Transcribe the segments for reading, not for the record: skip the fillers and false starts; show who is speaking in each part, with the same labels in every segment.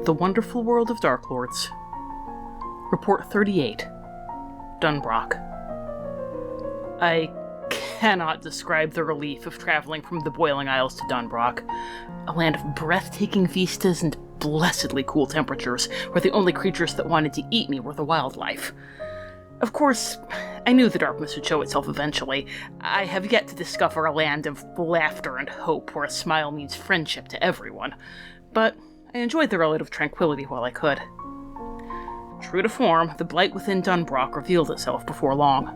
Speaker 1: The Wonderful World of Darklords. Report 38. DunBroch. I cannot describe the relief of traveling from the Boiling Isles to DunBroch, a land of breathtaking vistas and blessedly cool temperatures, where the only creatures that wanted to eat me were the wildlife. Of course, I knew the darkness would show itself eventually. I have yet to discover a land of laughter and hope where a smile means friendship to everyone, but I enjoyed the relative tranquility while I could. True to form, the blight within DunBroch revealed itself before long.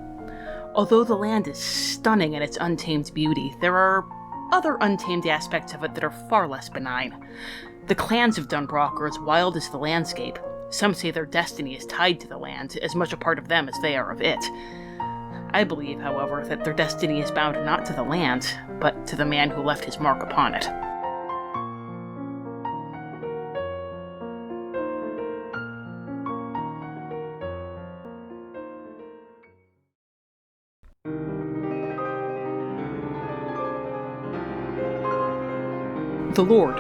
Speaker 1: Although the land is stunning in its untamed beauty, there are other untamed aspects of it that are far less benign. The clans of DunBroch are as wild as the landscape. Some say their destiny is tied to the land, as much a part of them as they are of it. I believe, however, that their destiny is bound not to the land, but to the man who left his mark upon it. The Lord.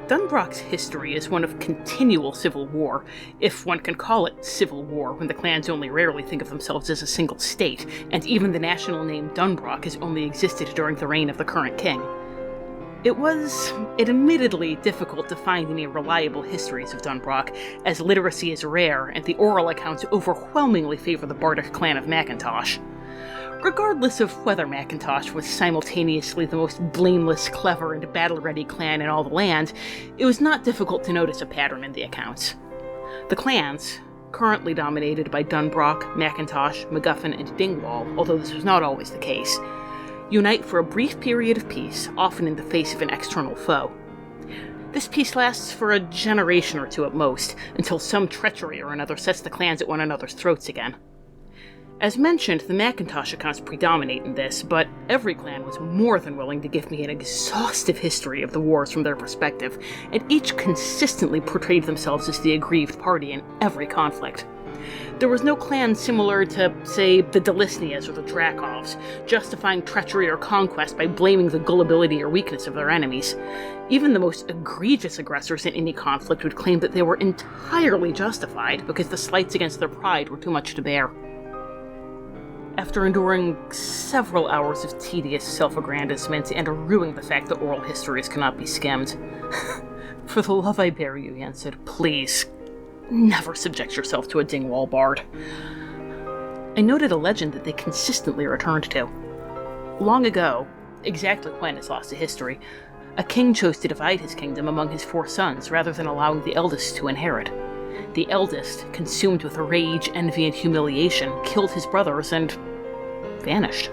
Speaker 1: DunBroch's history is one of continual civil war, if one can call it civil war when the clans only rarely think of themselves as a single state, and even the national name DunBroch has only existed during the reign of the current king. It was admittedly difficult to find any reliable histories of DunBroch, as literacy is rare and the oral accounts overwhelmingly favor the bardic clan of Macintosh. Regardless of whether Macintosh was simultaneously the most blameless, clever, and battle-ready clan in all the land, it was not difficult to notice a pattern in the accounts. The clans, currently dominated by DunBroch, Macintosh, MacGuffin, and Dingwall, although this was not always the case, unite for a brief period of peace, often in the face of an external foe. This peace lasts for a generation or two at most, until some treachery or another sets the clans at one another's throats again. As mentioned, the Macintosh accounts predominate in this, but every clan was more than willing to give me an exhaustive history of the wars from their perspective, and each consistently portrayed themselves as the aggrieved party in every conflict. There was no clan similar to, say, the Delisnias or the Drakovs, justifying treachery or conquest by blaming the gullibility or weakness of their enemies. Even the most egregious aggressors in any conflict would claim that they were entirely justified because the slights against their pride were too much to bear. After enduring several hours of tedious self-aggrandizement and ruing the fact that oral histories cannot be skimmed, for the love I bear you, Yancid, please, never subject yourself to a Dingwall bard. I noted a legend that they consistently returned to. Long ago, exactly when is lost to history, a king chose to divide his kingdom among his 4 sons rather than allowing the eldest to inherit. The eldest, consumed with rage, envy, and humiliation, killed his brothers and vanished.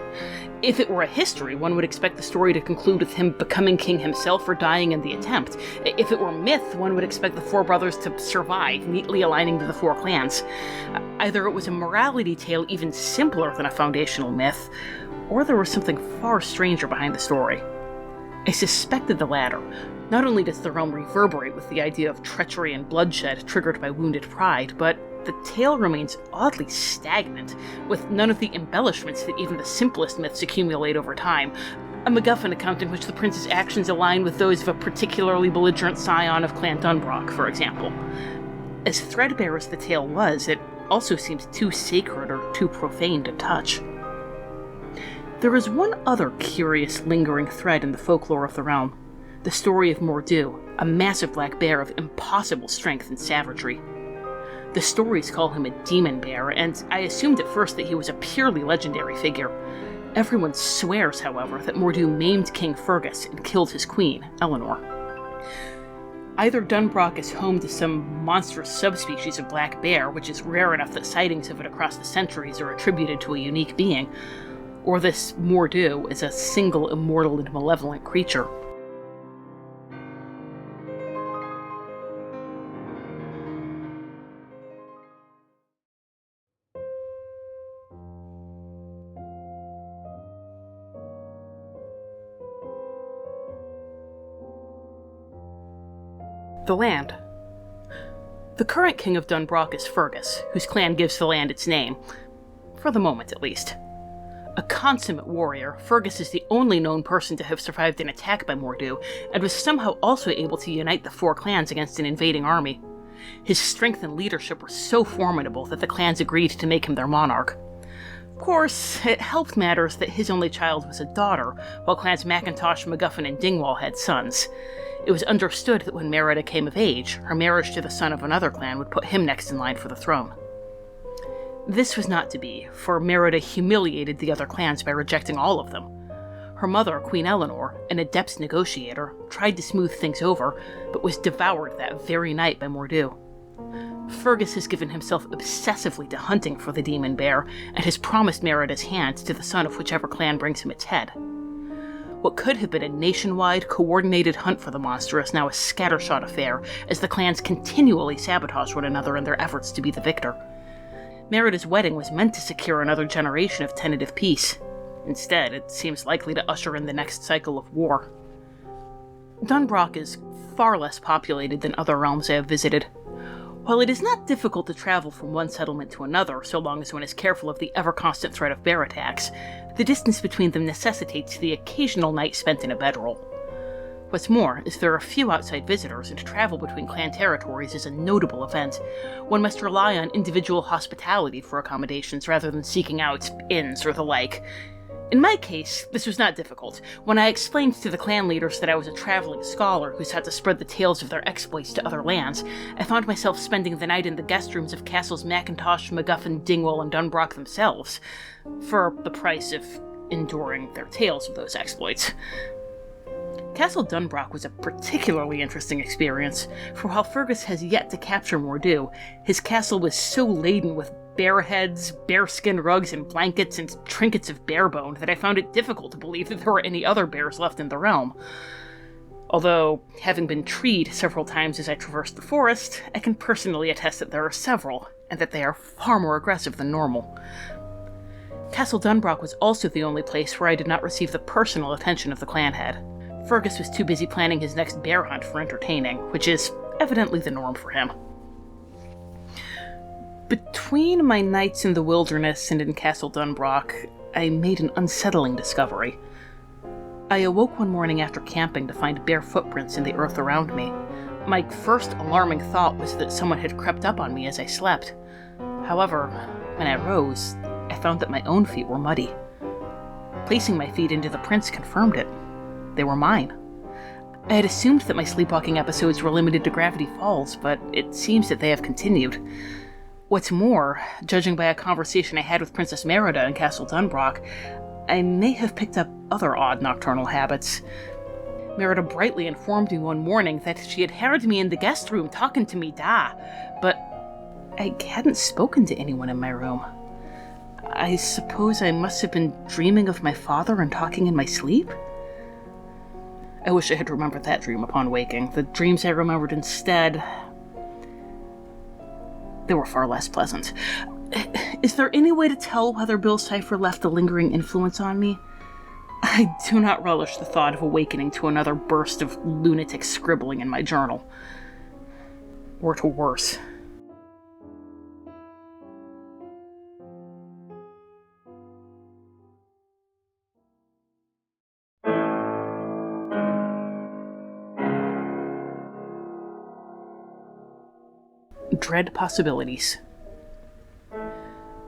Speaker 1: If it were a history, one would expect the story to conclude with him becoming king himself or dying in the attempt. If it were myth, one would expect the 4 brothers to survive, neatly aligning to the 4 clans. Either it was a morality tale even simpler than a foundational myth, or there was something far stranger behind the story. I suspected the latter. Not only does the realm reverberate with the idea of treachery and bloodshed triggered by wounded pride, but the tale remains oddly stagnant, with none of the embellishments that even the simplest myths accumulate over time. A MacGuffin account in which the prince's actions align with those of a particularly belligerent scion of Clan DunBroch, for example. As threadbare as the tale was, it also seems too sacred or too profane to touch. There is one other curious, lingering thread in the folklore of the realm. The story of Mordu, a massive black bear of impossible strength and savagery. The stories call him a demon bear, and I assumed at first that he was a purely legendary figure. Everyone swears, however, that Mordu maimed King Fergus and killed his queen, Eleanor. Either DunBroch is home to some monstrous subspecies of black bear, which is rare enough that sightings of it across the centuries are attributed to a unique being, or this Mordu is a single immortal and malevolent creature. The land. The current king of DunBroch is Fergus, whose clan gives the land its name, for the moment at least. A consummate warrior, Fergus is the only known person to have survived an attack by Mor'du, and was somehow also able to unite the four clans against an invading army. His strength and leadership were so formidable that the clans agreed to make him their monarch. Of course, it helped matters that his only child was a daughter, while clans Macintosh, MacGuffin, and Dingwall had sons. It was understood that when Merida came of age, her marriage to the son of another clan would put him next in line for the throne. This was not to be, for Merida humiliated the other clans by rejecting all of them. Her mother, Queen Eleanor, an adept negotiator, tried to smooth things over, but was devoured that very night by Mor'du. Fergus has given himself obsessively to hunting for the demon bear, and has promised Merida's hand to the son of whichever clan brings him its head. What could have been a nationwide, coordinated hunt for the monster is now a scattershot affair, as the clans continually sabotage one another in their efforts to be the victor. Merida's wedding was meant to secure another generation of tentative peace. Instead, it seems likely to usher in the next cycle of war. DunBroch is far less populated than other realms I have visited. While it is not difficult to travel from one settlement to another, so long as one is careful of the ever-constant threat of bear attacks, the distance between them necessitates the occasional night spent in a bedroll. What's more, is there are few outside visitors, and travel between clan territories is a notable event. One must rely on individual hospitality for accommodations rather than seeking out inns or the like. In my case, this was not difficult. When I explained to the clan leaders that I was a traveling scholar who sought to spread the tales of their exploits to other lands, I found myself spending the night in the guest rooms of castles Macintosh, MacGuffin, Dingwall, and DunBroch themselves, for the price of enduring their tales of those exploits. Castle DunBroch was a particularly interesting experience, for while Fergus has yet to capture Mor'du, his castle was so laden with bear heads, bearskin rugs, and blankets, and trinkets of bear bone that I found it difficult to believe that there were any other bears left in the realm. Although, having been treed several times as I traversed the forest, I can personally attest that there are several, and that they are far more aggressive than normal. Castle DunBroch was also the only place where I did not receive the personal attention of the clan head. Fergus was too busy planning his next bear hunt for entertaining, which is evidently the norm for him. Between my nights in the wilderness and in Castle DunBroch, I made an unsettling discovery. I awoke one morning after camping to find bare footprints in the earth around me. My first alarming thought was that someone had crept up on me as I slept. However, when I rose, I found that my own feet were muddy. Placing my feet into the prints confirmed it. They were mine. I had assumed that my sleepwalking episodes were limited to Gravity Falls, but it seems that they have continued. What's more, judging by a conversation I had with Princess Merida in Castle DunBroch, I may have picked up other odd nocturnal habits. Merida brightly informed me one morning that she had heard me in the guest room talking to me but I hadn't spoken to anyone in my room. I suppose I must have been dreaming of my father and talking in my sleep? I wish I had remembered that dream upon waking. The dreams I remembered instead, they were far less pleasant. Is there any way to tell whether Bill Cipher left a lingering influence on me? I do not relish the thought of awakening to another burst of lunatic scribbling in my journal. Or to worse. Dread possibilities.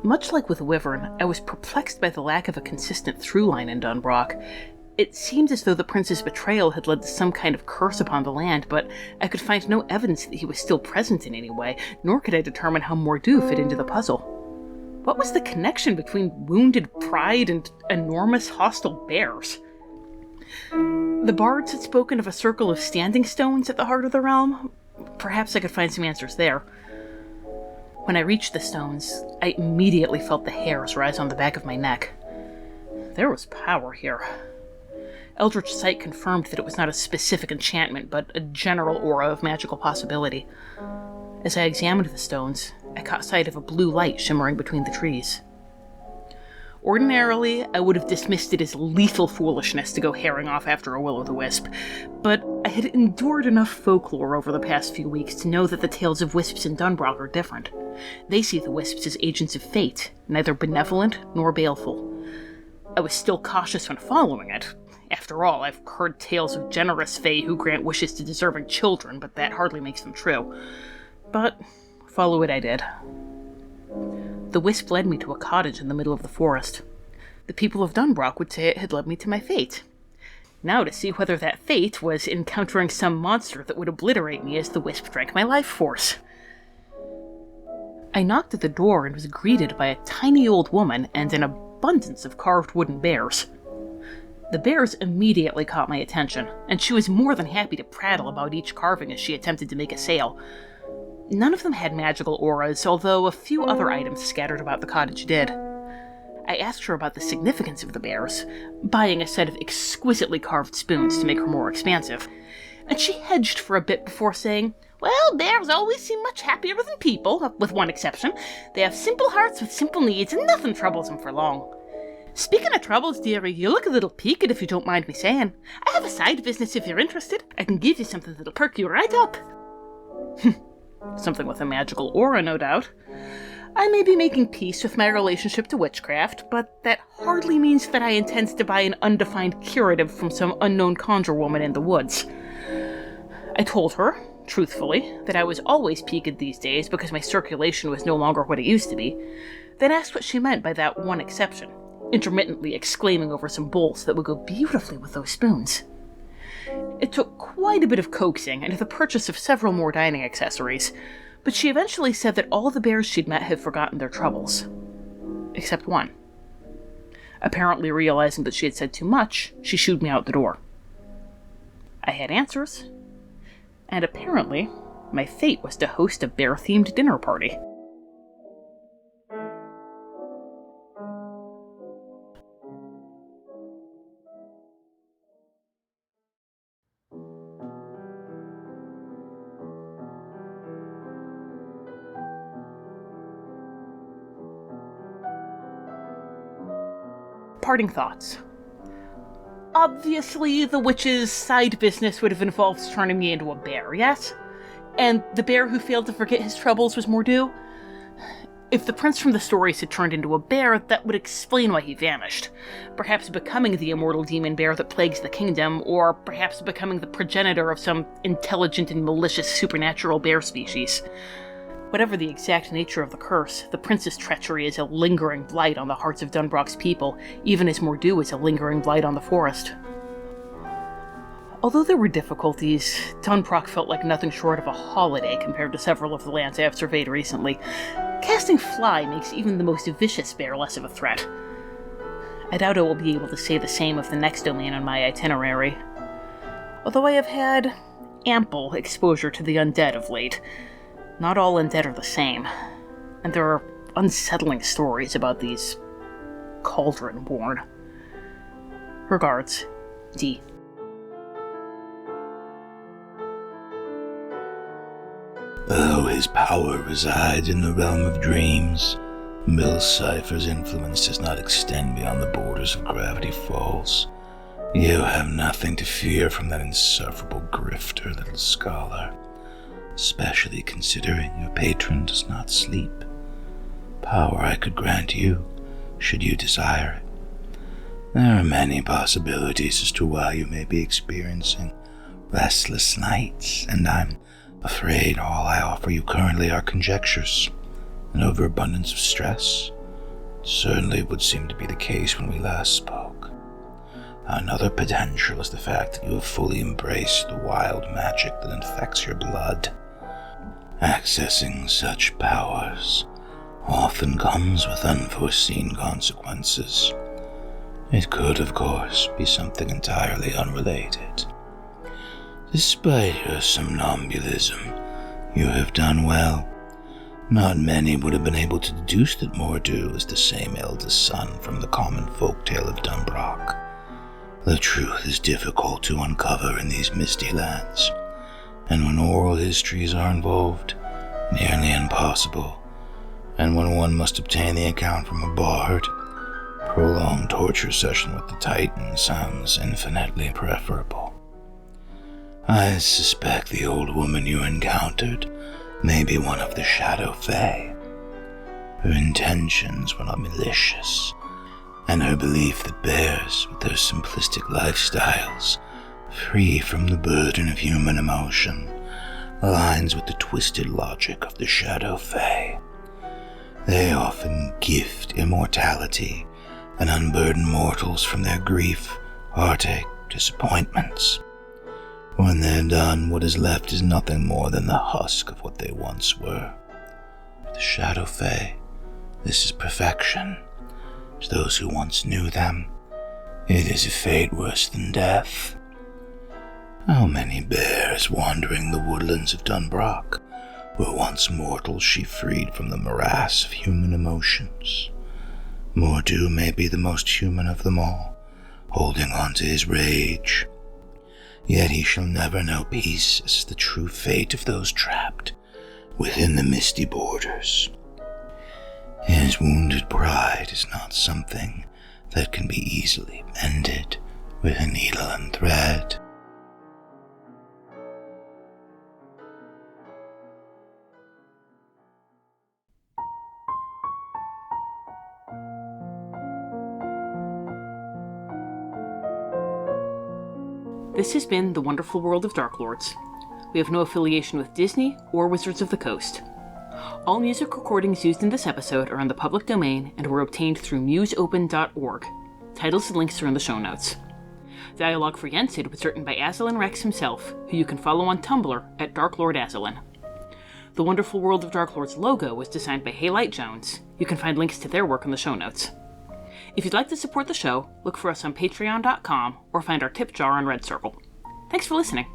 Speaker 1: Much like with Wyvern, I was perplexed by the lack of a consistent through-line in DunBroch. It seemed as though the prince's betrayal had led to some kind of curse upon the land, but I could find no evidence that he was still present in any way, nor could I determine how Mor'du fit into the puzzle. What was the connection between wounded pride and enormous hostile bears? The bards had spoken of a circle of standing stones at the heart of the realm. Perhaps I could find some answers there. When I reached the stones, I immediately felt the hairs rise on the back of my neck. There was power here. Eldritch Sight confirmed that it was not a specific enchantment, but a general aura of magical possibility. As I examined the stones, I caught sight of a blue light shimmering between the trees. Ordinarily, I would have dismissed it as lethal foolishness to go herring off after a will-o'-the-wisp, but I had endured enough folklore over the past few weeks to know that the tales of wisps in DunBroch are different. They see the wisps as agents of fate, neither benevolent nor baleful. I was still cautious when following it. After all, I've heard tales of generous fae who grant wishes to deserving children, but that hardly makes them true. But follow it I did. The wisp led me to a cottage in the middle of the forest. The people of DunBroch would say it had led me to my fate. Now to see whether that fate was encountering some monster that would obliterate me as the wisp drank my life force. I knocked at the door and was greeted by a tiny old woman and an abundance of carved wooden bears. The bears immediately caught my attention, and she was more than happy to prattle about each carving as she attempted to make a sale. None of them had magical auras, although a few other items scattered about the cottage did. I asked her about the significance of the bears, buying a set of exquisitely carved spoons to make her more expansive, and she hedged for a bit before saying, "Well, bears always seem much happier than people, with one exception. They have simple hearts with simple needs, and nothing troubles them for long. Speaking of troubles, dearie, you look a little peaked if you don't mind me saying. I have a side business if you're interested. I can give you something that'll perk you right up." Something with a magical aura, no doubt. I may be making peace with my relationship to witchcraft, but that hardly means that I intend to buy an undefined curative from some unknown conjure woman in the woods. I told her, truthfully, that I was always peaked these days because my circulation was no longer what it used to be, then asked what she meant by that one exception, intermittently exclaiming over some bowls that would go beautifully with those spoons. It took quite a bit of coaxing and the purchase of several more dining accessories, but she eventually said that all the bears she'd met had forgotten their troubles. Except one. Apparently realizing that she had said too much, she shooed me out the door. I had answers, and apparently my fate was to host a bear-themed dinner party. Parting thoughts. Obviously, the witch's side business would have involved turning me into a bear, yes? And the bear who failed to forget his troubles was Mor'du? If the prince from the stories had turned into a bear, that would explain why he vanished. Perhaps becoming the immortal demon bear that plagues the kingdom, or perhaps becoming the progenitor of some intelligent and malicious supernatural bear species. Whatever the exact nature of the curse, the prince's treachery is a lingering blight on the hearts of DunBroch's people, even as Mor'du is a lingering blight on the forest. Although there were difficulties, DunBroch felt like nothing short of a holiday compared to several of the lands I have surveyed recently. Casting Fly makes even the most vicious bear less of a threat. I doubt I will be able to say the same of the next domain on my itinerary. Although I have had ample exposure to the undead of late, not all undead are the same, and there are unsettling stories about these cauldron-born. Regards, D.
Speaker 2: Though his power resides in the realm of dreams, Mill Cypher's influence does not extend beyond the borders of Gravity Falls. You have nothing to fear from that insufferable grifter, little scholar, especially considering your patron does not sleep. Power I could grant you, should you desire it. There are many possibilities as to why you may be experiencing restless nights, and I'm afraid all I offer you currently are conjectures. An overabundance of stress certainly would seem to be the case when we last spoke. Another potential is the fact that you have fully embraced the wild magic that infects your blood. Accessing such powers often comes with unforeseen consequences. It could, of course, be something entirely unrelated. Despite your somnambulism, you have done well. Not many would have been able to deduce that Mor'du is the same eldest son from the common folktale of DunBroch. The truth is difficult to uncover in these misty lands, and when oral histories are involved, nearly impossible. And when one must obtain the account from a bard, prolonged torture session with the Titan sounds infinitely preferable. I suspect the old woman you encountered may be one of the Shadow Fae. Her intentions were not malicious, and her belief that bears, with their simplistic lifestyles, free from the burden of human emotion, aligns with the twisted logic of the Shadow Fae. They often gift immortality and unburden mortals from their grief, heartache, disappointments. When they're done, what is left is nothing more than the husk of what they once were. For the Shadow Fae, this is perfection. To those who once knew them, it is a fate worse than death. How many bears wandering the woodlands of DunBroch were once mortals she freed from the morass of human emotions? Mordu may be the most human of them all, holding on to his rage. Yet he shall never know peace as the true fate of those trapped within the misty borders. His wounded pride is not something that can be easily mended with a needle and thread.
Speaker 1: This has been The Wonderful World of Darklords. We have no affiliation with Disney or Wizards of the Coast. All music recordings used in this episode are in the public domain and were obtained through museopen.org. Titles and links are in the show notes. Dialogue for Yensid was written by Azalin Rex himself, who you can follow on Tumblr at DarklordAzalin. The Wonderful World of Darklords logo was designed by Haylight Jones. You can find links to their work in the show notes. If you'd like to support the show, look for us on patreon.com or find our tip jar on Red Circle. Thanks for listening.